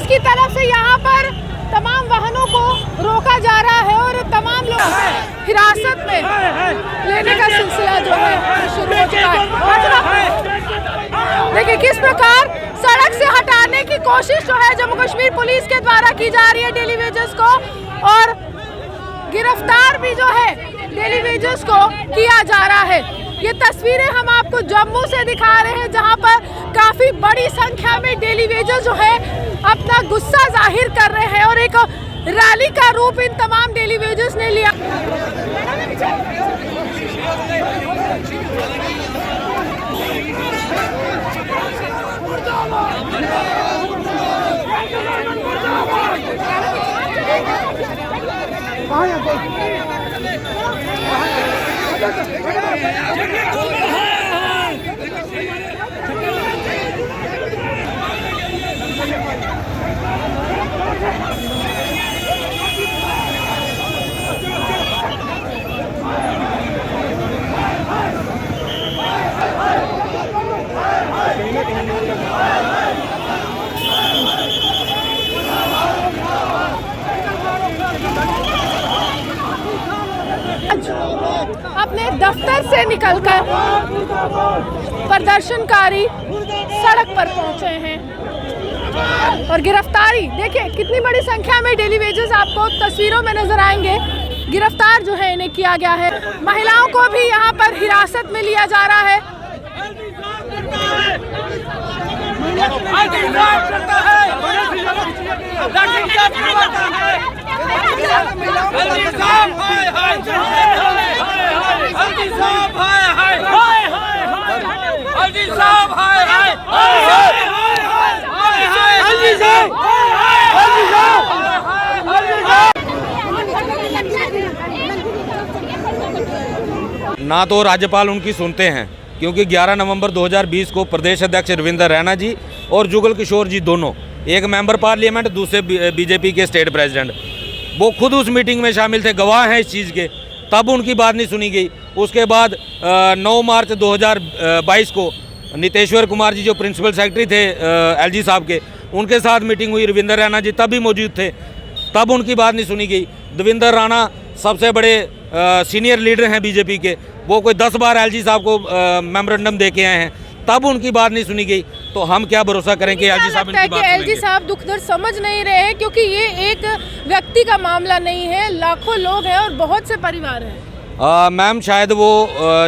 Police की तरफ से यहाँ पर तमाम वाहनों को रोका जा रहा है और तमाम लोग हिरासत में लेने का सिलसिला जो है शुरू हो चुका है। देखिए किस प्रकार सड़क से हटाने की कोशिश जो है जम्मू कश्मीर पुलिस के द्वारा की जा रही है डेली वेजर्स को, और गिरफ्तार भी जो है डेली वेजर्स को किया जा रहा है। ये तस्वीरें हम आपको जम्मू से दिखा रहे हैं जहां पर काफी बड़ी संख्या में डेली वेजर्स जो है अपना गुस्सा जाहिर कर रहे हैं और एक रैली का रूप इन तमाम डेली वेजर्स ने लिया। अपने दफ्तर से निकलकर प्रदर्शनकारी सड़क पर पहुंचे हैं और गिरफ्तारी देखिए कितनी बड़ी संख्या में डेली वेजर्स आपको तस्वीरों में नजर आएंगे। गिरफ्तार जो है इन्हें किया गया है। महिलाओं को भी यहां पर हिरासत में लिया जा रहा है। ना तो राज्यपाल उनकी सुनते हैं, क्योंकि 11 नवंबर 2020 को प्रदेश अध्यक्ष रविंद्र रैना जी और जुगल किशोर जी दोनों, एक मेंबर पार्लियामेंट दूसरे बीजेपी के स्टेट प्रेसिडेंट, वो खुद उस मीटिंग में शामिल थे, गवाह हैं इस चीज़ के, तब उनकी बात नहीं सुनी गई। उसके बाद 9 मार्च 2022 को नीतेश्वर कुमार जी जो प्रिंसिपल सेक्रेटरी थे एलजी साहब के, उनके साथ मीटिंग हुई, रविंद्र रैना जी तब भी मौजूद थे, तब उनकी बात नहीं सुनी गई। देवेंद्र राणा सबसे बड़े सीनियर लीडर हैं बीजेपी के, वो कोई 10 बार एलजी साहब को मेमोरेंडम दे के आए हैं, तब उनकी बात नहीं सुनी गई। तो हम क्या भरोसा करें कि एलजी साहब इनकी बात सुनेंगे? एलजी साहब दुख दर्द समझ नहीं रहे हैं, क्योंकि ये एक व्यक्ति का मामला नहीं है, लाखों लोग हैं और बहुत से परिवार हैं। मैम शायद वो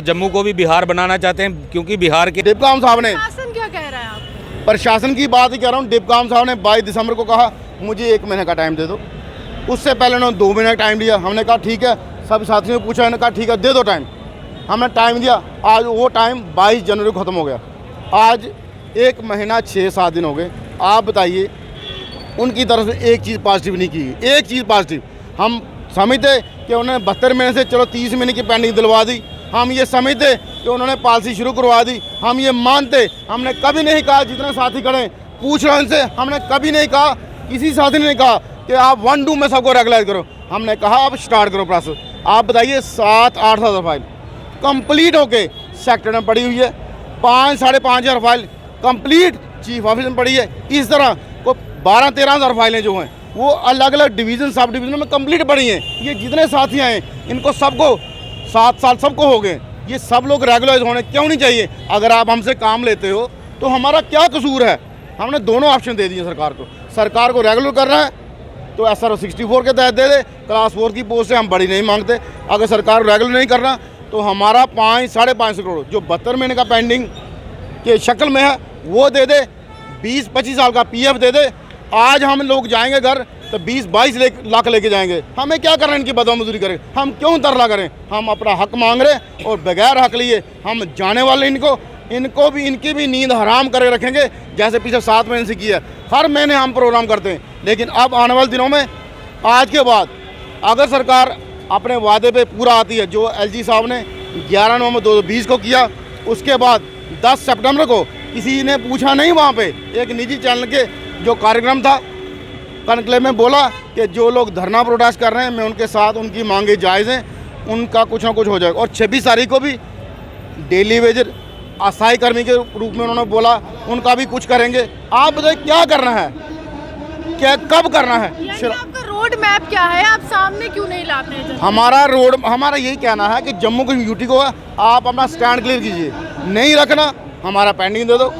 जम्मू को भी बिहार बनाना चाहते हैं, क्योंकि बिहार के डिपकाम साहब ने, प्रशासन क्या कह रहा है आप? प्रशासन की बात ही कह रहा हूँ। डिपकाम साहब ने 22 दिसंबर को कहा मुझे 1 महीने का टाइम दे दो, उससे पहले उन्होंने 2 महीने का टाइम दिया। हमने कहा ठीक है, सब साथियों ने पूछा, उन्होंने कहा ठीक है दे दो टाइम, हमने टाइम दिया। आज वो टाइम 22 जनवरी को ख़त्म हो गया, आज 1 महीना 6-7 दिन हो गए। आप बताइए, उनकी तरफ से एक चीज़ पॉजिटिव नहीं की, एक चीज़ पॉजिटिव। हम समझते कि उन्होंने 72 महीने से चलो 30 महीने की पेंडिंग दिलवा दी, हम ये समझते कि उन्होंने पॉलिसी शुरू करवा दी, हम ये मानते। हमने कभी नहीं कहा, जितने साथी खड़े पूछ रहे उनसे, हमने कभी नहीं कहा, किसी साथी ने कहा कि आप 1-2 में सबको रेगुलाइज करो। हमने कहा आप स्टार्ट करो प्रोसेस। आप बताइए 7-8 हज़ार फाइल कंप्लीट होके सेक्टर में पड़ी हुई है, 5-5.5 हज़ार फाइल कंप्लीट चीफ ऑफिस में पड़ी है। इस तरह को 12-13 हज़ार फाइलें जो हैं वो अलग अलग डिवीज़न सब डिवीज़न में कंप्लीट पड़ी हैं। ये जितने साथी हैं इनको सबको 7 साल सबको हो गए, ये सब लोग रेगुलाइज होने क्यों नहीं चाहिए? अगर आप हमसे काम लेते हो तो हमारा क्या कसूर है? हमने दोनों ऑप्शन दे दिए सरकार को। सरकार को रेगुलर करना है तो SRO 64 के तहत दे दे, क्लास 4 की पोस्ट से हम बड़ी नहीं मांगते। अगर सरकार रेगुलर नहीं करना तो हमारा 5-5.5 करोड़ जो 72 महीने का पेंडिंग के शक्ल में है वो दे दे, 20-25 साल का PF दे दे। आज हम लोग जाएंगे घर तो 20-22 लाख लेके जाएंगे। हमें क्या करना है इनकी बदवा मजदूरी करें? हम क्यों तरला करें? हम अपना हक मांग रहे और बगैर हक लिए हम जाने वाले इनको भी इनकी भी नींद हराम करके रखेंगे, जैसे पिछले 7 महीने से किया। हर महीने हम प्रोग्राम करते हैं, लेकिन अब आने वाले दिनों में आज के बाद अगर सरकार अपने वादे पे पूरा आती है, जो एलजी साहब ने 11 नवंबर 2020 को किया, उसके बाद 10 सितंबर को किसी ने पूछा नहीं, वहाँ पे एक निजी चैनल के जो कार्यक्रम था कनकलेव में बोला कि जो लोग धरना प्रोटेस्ट कर रहे हैं मैं उनके साथ, उनकी मांगे जायज़ हैं, उनका कुछ ना कुछ हो जाएगा। और 26 तारीख को भी डेली वेजर अस्थायी कर्मी के रूप में उन्होंने बोला उनका भी कुछ करेंगे। आप बताइए क्या करना है? क्या कब करना है। यानी आपका रोड मैप क्या है, आप सामने क्यों नहीं लाते हैं? हमारा यही कहना है कि जम्मू की यूटी को आप अपना स्टैंड क्लियर कीजिए, नहीं रखना हमारा पेंडिंग दे दो।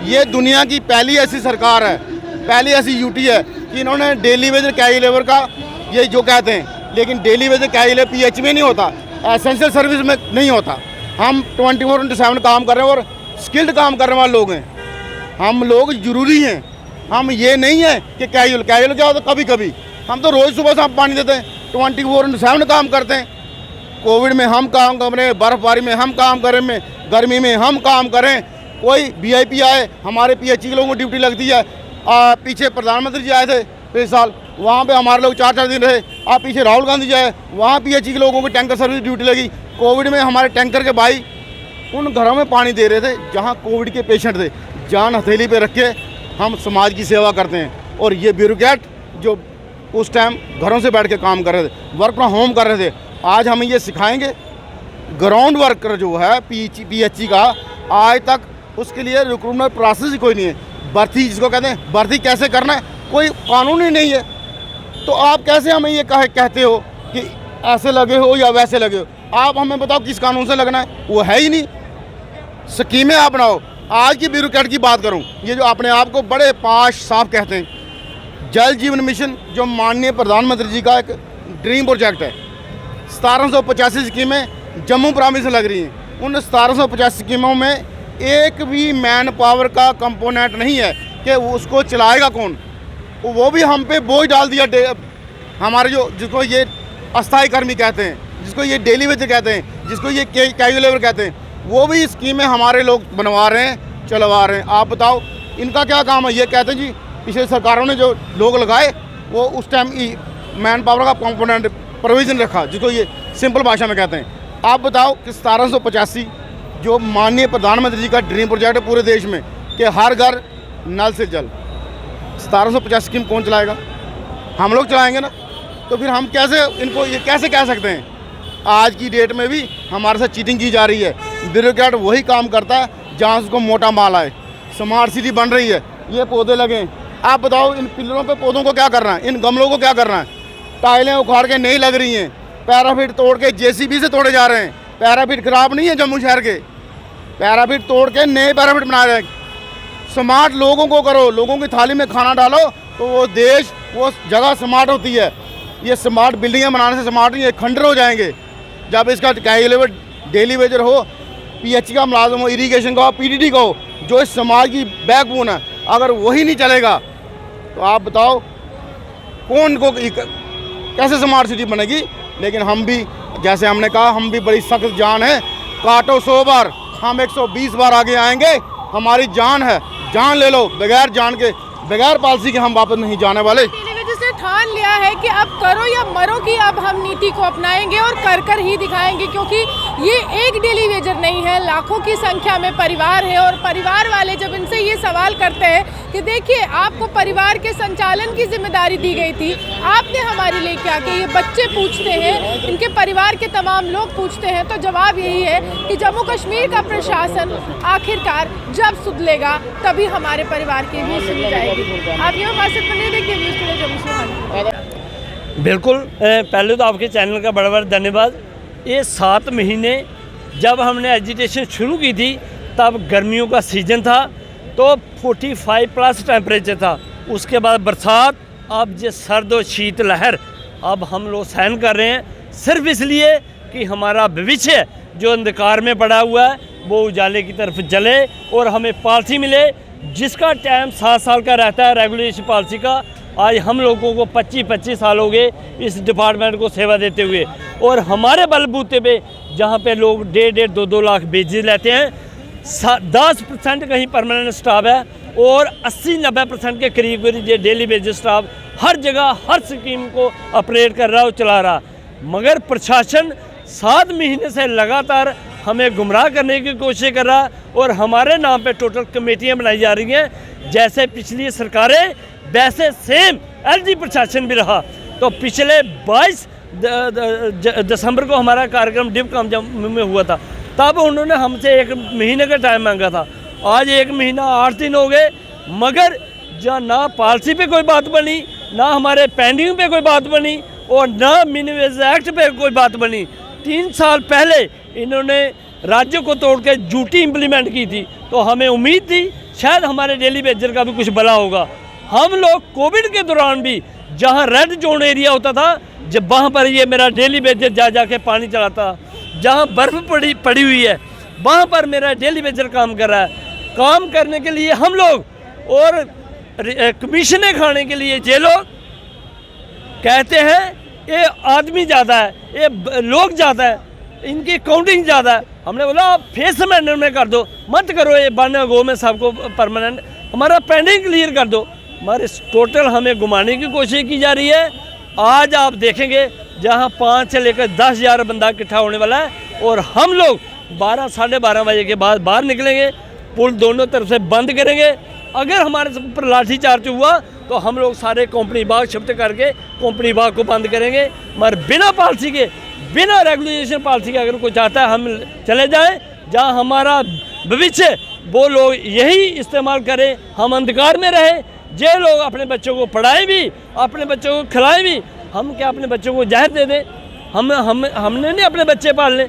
ये दुनिया की पहली ऐसी सरकार है, पहली ऐसी यूटी है कि इन्होंने डेली वेज कैरी लेबर का ये जो कहते हैं, लेकिन daily veg carry labour PH में नहीं होता, एसेंशियल सर्विस में नहीं होता। हम 24/7 काम कर रहे हैं और स्किल्ड काम करने वाले लोग हैं, हम लोग ज़रूरी हैं। हम ये नहीं है कि कैजुअल क्या होता कभी कभी, हम तो रोज़ सुबह शाम पानी देते हैं, 24/7 काम करते हैं। कोविड में हम काम कर रहे हैं, बर्फबारी में हम काम कर रहे हैं, गर्मी में हम काम करें। कोई VIP आए, हमारे PH के लोगों को ड्यूटी लगती है। पीछे प्रधानमंत्री जी आए थे पिछले साल, वहाँ पे हमारे लोग 4-4 दिन रहे। आप पीछे राहुल गांधी जी आए, वहाँ PH के लोगों को टैंकर सर्विस ड्यूटी लगी। कोविड में हमारे टैंकर के भाई उन घरों में पानी दे रहे थे जहाँ कोविड के पेशेंट थे। जान हथेली पे रख के हम समाज की सेवा करते हैं। और ये ब्यूरोक्रेट जो उस टाइम घरों से बैठ के काम कर रहे थे, वर्क फ्रॉम होम कर रहे थे, आज हमें ये सिखाएंगे। ग्राउंड वर्कर जो है PH का, आज तक उसके लिए रिक्रूटमेंट प्रोसेस ही कोई नहीं है। भर्ती जिसको कहते हैं, भर्ती कैसे करना है कोई कानून ही नहीं है। तो आप कैसे हमें ये कहते हो कि ऐसे लगे हो या वैसे लगे हो? आप हमें बताओ किस कानून से लगना है, वो है ही नहीं। स्कीमें आप बनाओ। आज की ब्यूरोक्रेट की बात करूं, ये जो अपने आप को बड़े पाश साफ कहते हैं, जल जीवन मिशन जो माननीय प्रधानमंत्री जी का एक ड्रीम प्रोजेक्ट है, 1785 स्कीमें जम्मू प्रांत से लग रही हैं। उन 1750 स्कीमों में एक भी मैन पावर का कंपोनेंट नहीं है कि उसको चलाएगा कौन। वो भी हम पे बोझ डाल दिया। हमारे जो जिसको ये अस्थायी कर्मी कहते हैं, जिसको ये डेली वेज कहते हैं, जिसको ये कैजुअल लेबर कहते हैं, वो भी स्कीमें हमारे लोग बनवा रहे हैं, चलवा रहे हैं। आप बताओ इनका क्या काम है? ये कहते हैं जी पिछले सरकारों ने जो लोग लगाए वो उस टाइम मैन पावर का कंपोनेंट प्रोविज़न रखा, जिसको ये सिंपल भाषा में कहते हैं। आप बताओ कि 1785 जो माननीय प्रधानमंत्री जी का ड्रीम प्रोजेक्ट है पूरे देश में कि हर घर नल से जल, 1750 स्कीम कौन चलाएगा? हम लोग चलाएंगे ना। तो फिर हम कैसे इनको ये कैसे कह सकते हैं? आज की डेट में भी हमारे साथ चीटिंग की जा रही है। ब्यूरोक्रेट वही काम करता है जहाँ उसको मोटा माल आए। स्मार्ट सिटी बन रही है, ये पौधे लगे। आप बताओ इन पिलरों पे पौधों को क्या करना है, इन गमलों को क्या करना है? टाइलें उखाड़ के नहीं लग रही हैं, पैराफिट तोड़ के JCB से तोड़े जा रहे हैं। पैराफिट खराब नहीं है जम्मू शहर के, पैराफिट तोड़ के नए पैराफिट बना रहे हैं। स्मार्ट लोगों को करो, लोगों की थाली में खाना डालो तो वो देश वो जगह स्मार्ट होती है। ये स्मार्ट बिल्डिंगें बनाने से स्मार्ट नहीं है, खंडर हो जाएंगे। जब इसका कैजुअल डेली वेजर हो, PH का मुलाजिम हो, इरीगेशन का हो, PDD का हो, जो इस समाज की बैकबोन है, अगर वही नहीं चलेगा तो आप बताओ कौन को कैसे स्मार्ट सिटी बनेगी? लेकिन हम भी, जैसे हमने कहा, हम भी बड़ी सख्त जान है। काटो 100 बार, हम 120 बार आगे आएंगे। हमारी जान है, जान ले लो। बगैर जान के, बगैर पॉलिसी के हम वापस नहीं जाने वाले। जिसने ठान लिया है कि अब करो या मरो की अब हम नीति को अपनाएंगे और कर ही दिखाएंगे, क्योंकि ये एक डेली वेजर नहीं है, लाखों की संख्या में परिवार है। और परिवार वाले जब इनसे ये सवाल करते हैं कि देखिए आपको परिवार के संचालन की जिम्मेदारी दी गई थी, आपने हमारे लिए क्या किया, ये बच्चे पूछते हैं, इनके परिवार के तमाम लोग पूछते हैं, तो जवाब यही है कि जम्मू कश्मीर का प्रशासन आखिरकार जब सुधलेगा तभी हमारे परिवार की भी सुनी जाएगी। आप ये बात बने देखिए न्यूज़ टुडे जम्मू से। बिल्कुल, पहले तो आपके चैनल का बड़ा बड़ा धन्यवाद। ये 7 महीने जब हमने एजिटेशन शुरू की थी तब गर्मियों का सीज़न था, तो 45+ टेम्परेचर था। उसके बाद बरसात, अब ये सर्द और शीत लहर अब हम लोग सहन कर रहे हैं, सिर्फ इसलिए कि हमारा भविष्य जो अंधकार में पड़ा हुआ है वो उजाले की तरफ जले और हमें पॉलिसी मिले जिसका टाइम 7 साल का रहता है रेगुलेशन पॉलिसी का। आज हम लोगों को 25 साल हो गए इस डिपार्टमेंट को सेवा देते हुए, और हमारे बलबूते पे जहाँ पे लोग 1.5 2 लाख बेजेस लेते हैं, 10% कहीं परमानेंट स्टाफ है और 80-90% के करीब ये डेली बेसिस स्टाफ हर जगह हर स्कीम को ऑपरेट कर रहा और चला रहा। मगर प्रशासन 7 महीने से लगातार हमें गुमराह करने की कोशिश कर रहा और हमारे नाम पे टोटल कमेटियां बनाई जा रही हैं। जैसे पिछली सरकारें वैसे सेम LG प्रशासन भी रहा। तो पिछले 22 दिसंबर को हमारा कार्यक्रम डिपकॉम जम्मू में हुआ था, तब उन्होंने हमसे 1 महीने का टाइम मांगा था। आज 1 महीना 8 दिन हो गए, मगर जहाँ ना पॉलिसी पे कोई बात बनी, ना हमारे पेंडिंग पे कोई बात बनी और ना मिनिमम वेज एक्ट पे कोई बात बनी। 3 साल पहले इन्होंने राज्य को तोड़ के ड्यूटी इम्प्लीमेंट की थी, तो हमें उम्मीद थी शायद हमारे डेली वेजर का भी कुछ भला होगा। हम लोग कोविड के दौरान भी जहाँ रेड जोन एरिया होता था, जब वहाँ पर ये मेरा डेली वेजर जा के पानी चलाता, जहाँ बर्फ़ पड़ी हुई है वहाँ पर मेरा डेली वेजर काम कर रहा है। काम करने के लिए हम लोग और कमीशनें खाने के लिए ये लोग कहते हैं ये आदमी ज़्यादा है, ये लोग ज़्यादा है, इनकी काउंटिंग ज़्यादा है। हमने बोला आप फेस अमेंडमेंट में कर दो, मत करो ये 92 गो में सबको परमानेंट, हमारा पेंडिंग क्लियर कर दो। हमारे टोटल हमें घुमाने की कोशिश की जा रही है। आज आप देखेंगे जहां 5 से लेकर 10,000 बंदा इकट्ठा होने वाला है और हम लोग 12 साढ़े 12 बजे के बाद बाहर निकलेंगे, पुल दोनों तरफ से बंद करेंगे। अगर हमारे ऊपर लाठीचार्ज हुआ तो हम लोग सारे कंपनी बाग शिफ्ट करके कंपनी बाग को बंद करेंगे। मगर बिना पॉलिसी के, बिना रेगुलेशन पॉलिसी के अगर कोई चाहता है हम चले जाएं, जहां हमारा भविष्य वो लोग यही इस्तेमाल करें, हम अंधकार में रहें। जे लोग अपने बच्चों को पढ़ाएं भी, अपने बच्चों को खिलाएं भी, हम क्या अपने बच्चों को जहर दे दें? हमने नहीं अपने बच्चे पालने,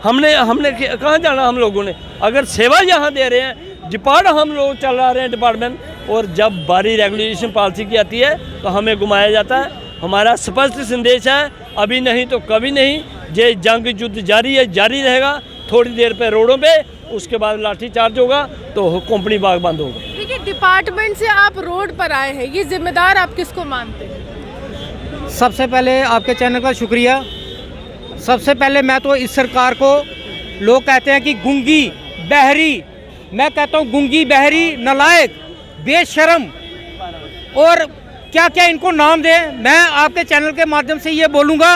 हमने कहाँ जाना हम लोगों ने? अगर सेवा यहाँ दे रहे हैं, डिपार्ट हम लोग चला रहे हैं डिपार्टमेंट, और जब बारी रेगुलेशन पॉलिसी की आती है तो हमें घुमाया जाता है। हमारा स्पष्ट संदेश है, अभी नहीं तो कभी नहीं, ये जंग युद्ध जारी है, जारी रहेगा। थोड़ी देर पे रोडों पे, उसके बाद लाठीचार्ज होगा तो कंपनी बाग बंद होगा। देखिए, डिपार्टमेंट से आप रोड पर आए हैं, ये जिम्मेदार आप किसको मानते हैं? सबसे पहले आपके चैनल का शुक्रिया। सबसे पहले मैं तो इस सरकार को, लोग कहते हैं कि गूंगी बहरी, मैं कहता हूँ गूंगी बहरी, नालायक, बेशर्म और क्या क्या इनको नाम दें। मैं आपके चैनल के माध्यम से ये बोलूँगा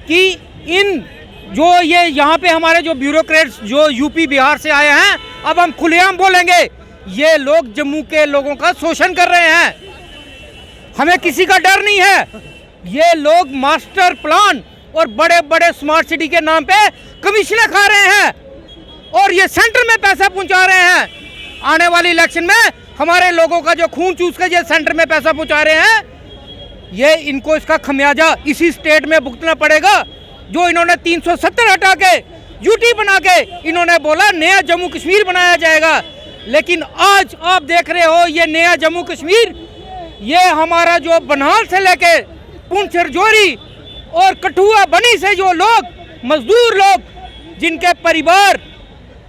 कि इन जो ये यहाँ पे हमारे जो ब्यूरोक्रेट्स जो यूपी बिहार से आए हैं, अब हम खुलेआम बोलेंगे, ये लोग जम्मू के लोगों का शोषण कर रहे हैं। हमें किसी का डर नहीं है। ये लोग मास्टर प्लान और बड़े बड़े स्मार्ट सिटी के नाम पे कमीशनें खा रहे हैं और ये सेंटर में पैसा पहुंचा रहे हैं। आने वाली इलेक्शन में हमारे लोगों का जो खून चूस के ये सेंटर में पैसा पहुंचा रहे हैं, ये इनको इसका खमियाजा इसी स्टेट में भुगतना पड़ेगा। जो इन्होंने 370 हटा के यूटी बना के इन्होंने बोला नया जम्मू कश्मीर बनाया जाएगा, लेकिन आज आप देख रहे हो ये नया जम्मू कश्मीर, ये हमारा जो बनाल से लेके पुंछ रजौरी और कठुआ बनी से जो लोग मजदूर लोग, जिनके परिवार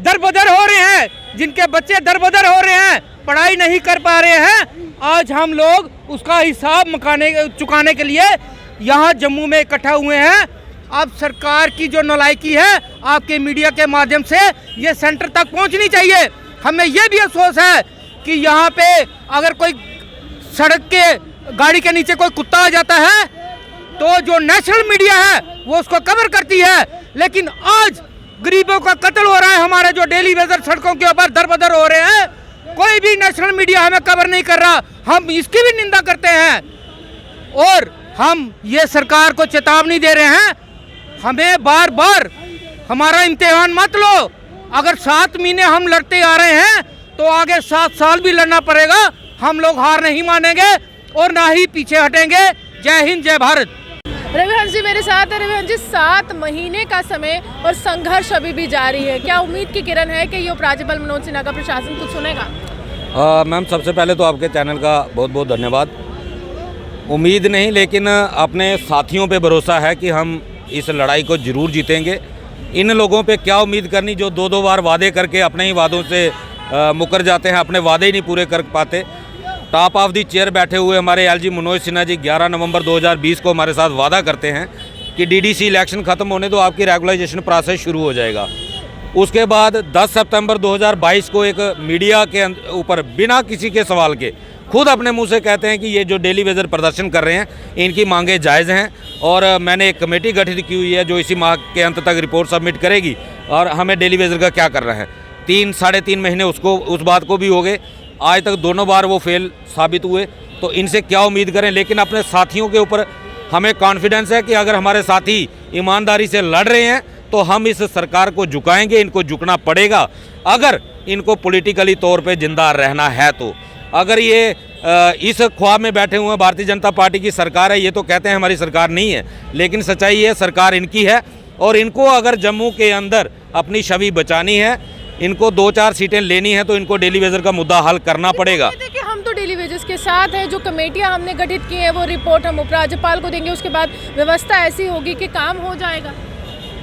दरबदर हो रहे हैं, जिनके बच्चे दरबदर हो रहे हैं, पढ़ाई नहीं कर पा रहे हैं, आज हम लोग उसका हिसाब चुकाने के लिए यहाँ जम्मू में इकट्ठा हुए हैं। अब सरकार की जो नालायकी है, आपके मीडिया के माध्यम से ये सेंटर तक पहुँचनी चाहिए। हमें ये भी अफसोस है कि यहाँ पे अगर कोई सड़क के गाड़ी के नीचे कोई कुत्ता आ जाता है तो जो नेशनल मीडिया है वो उसको कवर करती है, लेकिन आज गरीबों का कत्ल हो रहा है, हमारे जो डेली वेजर सड़कों के ऊपर दरबदर हो रहे हैं, कोई भी नेशनल मीडिया हमें कवर नहीं कर रहा। हम इसकी भी निंदा करते हैं और हम ये सरकार को चेतावनी दे रहे हैं, हमें बार बार हमारा इम्तिहान मत लो। अगर 7 महीने हम लड़ते आ रहे हैं तो आगे 7 साल भी लड़ना पड़ेगा। हम लोग हार नहीं मानेंगे और ना ही पीछे हटेंगे। जय हिंद, जय भारत। रविहंस जी मेरे साथ है। रविहंस जी, 7 महीने का समय और संघर्ष अभी भी जारी है, क्या उम्मीद की किरण है कि ये उपराज्यपाल मनोज सिन्हा का प्रशासन कुछ सुनेगा? मैम, सबसे पहले तो आपके चैनल का बहुत बहुत धन्यवाद। उम्मीद नहीं, लेकिन अपने साथियों पे भरोसा है कि हम इस लड़ाई को ज़रूर जीतेंगे। इन लोगों पे क्या उम्मीद करनी जो 2-2 बार वादे करके अपने ही वादों से मुकर जाते हैं, अपने वादे ही नहीं पूरे कर पाते। टॉप ऑफ दी चेयर बैठे हुए हमारे एलजी मनोज सिन्हा जी 11 नवंबर 2020 को हमारे साथ वादा करते हैं कि डीडीसी इलेक्शन ख़त्म होने तो आपकी रेगुलाइजेशन प्रोसेस शुरू हो जाएगा। उसके बाद 10 सितंबर 2022 को एक मीडिया के ऊपर बिना किसी के सवाल के खुद अपने मुंह से कहते हैं कि ये जो डेली वेजर प्रदर्शन कर रहे हैं इनकी मांगें जायज़ हैं, और मैंने एक कमेटी गठित की हुई है जो इसी माह के अंत तक रिपोर्ट सबमिट करेगी और हमें डेली वेजर का क्या करना है। 3-3.5 महीने उसको उस बात को भी हो गए, आज तक दोनों बार वो फेल साबित हुए, तो इनसे क्या उम्मीद करें। लेकिन अपने साथियों के ऊपर हमें कॉन्फिडेंस है कि अगर हमारे साथी ईमानदारी से लड़ रहे हैं तो हम इस सरकार को झुकाएंगे, इनको झुकना पड़ेगा अगर इनको पॉलिटिकली तौर पे जिंदा रहना है। तो अगर ये इस ख्वाब में बैठे हुए हैं भारतीय जनता पार्टी की सरकार है, ये तो कहते हैं हमारी सरकार नहीं है, लेकिन सच्चाई है सरकार इनकी है। और इनको अगर जम्मू के अंदर अपनी छवि बचानी है, इनको 2-4 सीटें लेनी है, तो इनको डेली वेजर का मुद्दा हल करना पड़ेगा। देखिए हम तो डेली वेजेस के साथ हैं, जो कमेटियां हमने गठित की हैं वो रिपोर्ट हम उपराज्यपाल को देंगे, उसके बाद व्यवस्था ऐसी होगी कि काम हो जाएगा।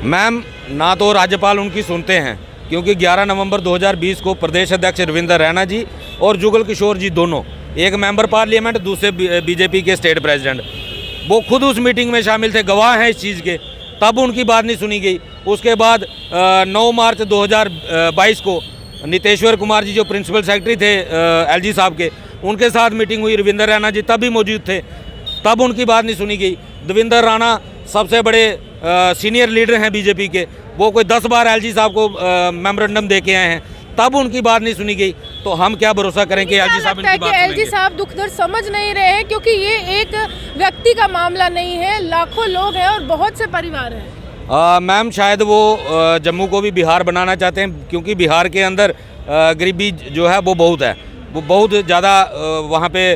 मैम, ना तो राज्यपाल उनकी सुनते हैं, क्योंकि 11 नवंबर 2020 को प्रदेश अध्यक्ष रविंदर रैना जी और जुगल किशोर जी दोनों, एक मेंबर पार्लियामेंट, दूसरे बीजेपी के स्टेट प्रेसिडेंट, वो खुद उस मीटिंग में शामिल थे, गवाह हैं इस चीज़ के, तब उनकी बात नहीं सुनी गई। उसके बाद 9 मार्च 2022 को नितेश्वर कुमार जी जो प्रिंसिपल सेक्रेटरी थे एलजी साहब के, उनके साथ मीटिंग हुई, रविंदर रैना जी तब भी मौजूद थे, तब उनकी बात नहीं सुनी गई। देवेंद्र राणा सबसे बड़े सीनियर लीडर हैं बीजेपी के, वो कोई 10 बार एलजी साहब को मेमोरेंडम दे के आए हैं, तब उनकी बात नहीं सुनी गई। तो हम क्या भरोसा करें कि एलजी साहब इनकी बात सुनेंगे? एलजी साहब दुख दर्द समझ नहीं रहे हैं, क्योंकि ये एक व्यक्ति का मामला नहीं है, लाखों लोग हैं और बहुत से परिवार हैं। मैम, शायद वो जम्मू को भी बिहार बनाना चाहते हैं, क्योंकि बिहार के अंदर गरीबी जो है वो बहुत है, वो बहुत ज़्यादा वहाँ पे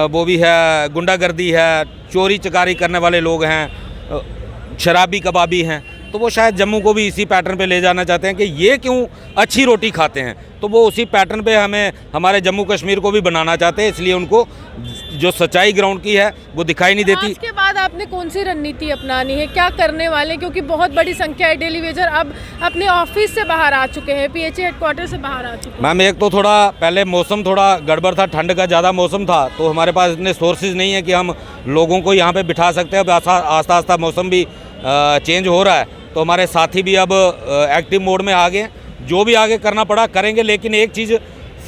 वो भी है, गुंडागर्दी है, चोरी चकारी करने वाले लोग हैं, शराबी कबाबी हैं। तो वो शायद जम्मू को भी इसी पैटर्न पे ले जाना चाहते हैं कि ये क्यों अच्छी रोटी खाते हैं, तो वो उसी पैटर्न पे हमें हमारे जम्मू कश्मीर को भी बनाना चाहते हैं। इसलिए उनको जो सच्चाई ग्राउंड की है वो दिखाई नहीं देती। आज के बाद आपने कौन सी रणनीति अपनानी है, क्या करने वाले, क्योंकि बहुत बड़ी संख्या है डेली वेजर अब अपने ऑफिस से बाहर आ चुके हैं, पीएचए हेडक्वार्टर से बाहर आ चुके हैं। मैम, एक तो थोड़ा पहले मौसम थोड़ा गड़बड़ था, ठंड का ज़्यादा मौसम था, तो हमारे पास इतने सोर्सेज नहीं है कि हम लोगों को यहाँ पे बिठा सकते हैं। अब आस्ता आस्ता मौसम भी चेंज हो रहा है, तो हमारे साथी भी अब एक्टिव मोड में आ गए हैं। जो भी आगे करना पड़ा करेंगे, लेकिन एक चीज़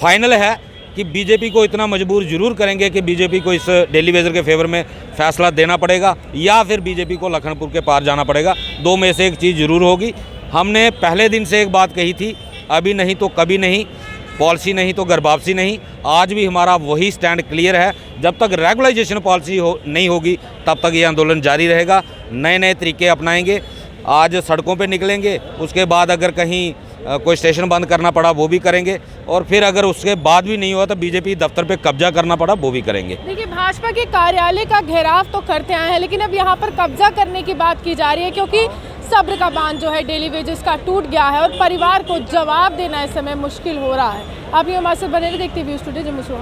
फाइनल है कि बीजेपी को इतना मजबूर जरूर करेंगे कि बीजेपी को इस डेली वेजर के फेवर में फैसला देना पड़ेगा, या फिर बीजेपी को लखनपुर के पार जाना पड़ेगा। दो में से एक चीज़ जरूर होगी। हमने पहले दिन से एक बात कही थी, अभी नहीं तो कभी नहीं, पॉलिसी नहीं तो घर वापसी नहीं। आज भी हमारा वही स्टैंड क्लियर है, जब तक रेगुलाइजेशन पॉलिसी नहीं होगी तब तक ये आंदोलन जारी रहेगा। नए नए तरीके अपनाएंगे, आज सड़कों पे निकलेंगे, उसके बाद अगर कहीं कोई स्टेशन बंद करना पड़ा वो भी करेंगे, और फिर अगर उसके बाद भी नहीं हुआ तो बीजेपी दफ्तर पे कब्जा करना पड़ा वो भी करेंगे। देखिए, भाजपा के कार्यालय का घेराव तो करते आए हैं, लेकिन अब यहाँ पर कब्जा करने की बात की जा रही है, क्योंकि सब्र का बांध जो है डेली वेजेस का टूट गया है और परिवार को जवाब देना इस समय मुश्किल हो रहा है। आप ये हमारे से बने रहे, देखते व्यूज़ टुडे जम्मू से।